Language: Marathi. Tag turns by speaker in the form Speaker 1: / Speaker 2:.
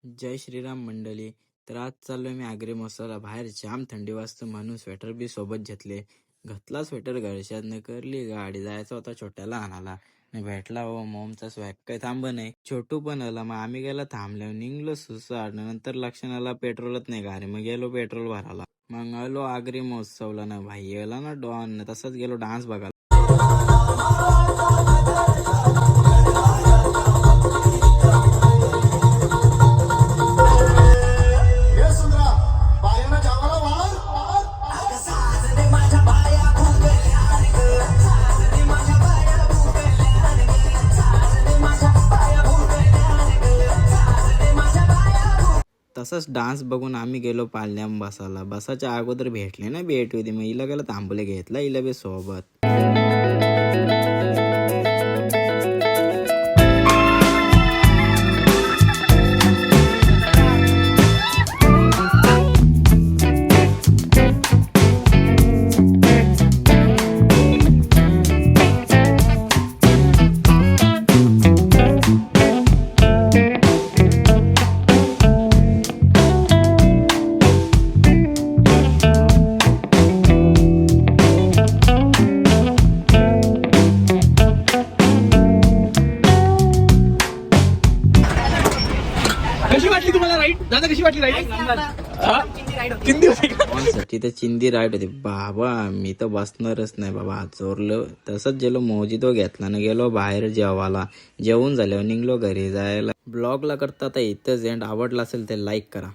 Speaker 1: जय श्रीराम मंडळी. तर आज चाललोय मी आग्रे मसाला. बाहेर जाम थंडी वाजते म्हणून स्वेटर बी सोबत घेतले. घातला स्वेटर घरच्यातनं, करली गाडी. जायचा होता छोट्याला आणायला, नाही भेटला हो मोमचा स्वॅग काही थांब नाही. छोटू पण आला, मग आम्ही गेला थांबल्यावर निघलो सुसाट. नंतर लक्षणाला पेट्रोलच नाही गाडी, मग गेलो पेट्रोल भरायला. मग आलो आग्री महोत्सवला ना भाई, गेला ना डॉन. तसंच गेलो डान्स बघायला. तसंच डान्स बघून आम्ही गेलो पाल्याम बसायला. बसाच्या अगोदर भेटले ना भेट होती, मग हिला गेलं तांबले घेतला हिला बी सोबत.
Speaker 2: कशी वाटली तुम्हाला राईड दादा? कशी वाटली राईड?
Speaker 1: तिथे चिंदी राईड होती बाबा. मी तर बसणारच नाही बाबा, चोरलं. तसंच गेलो मोजितो घेतला ना, गेलो बाहेर जेवायला. जेवून झाल्यावर निघलो घरी जायला. ब्लॉगला करता आता इथंच एंड. आवडला असेल तर लाईक करा.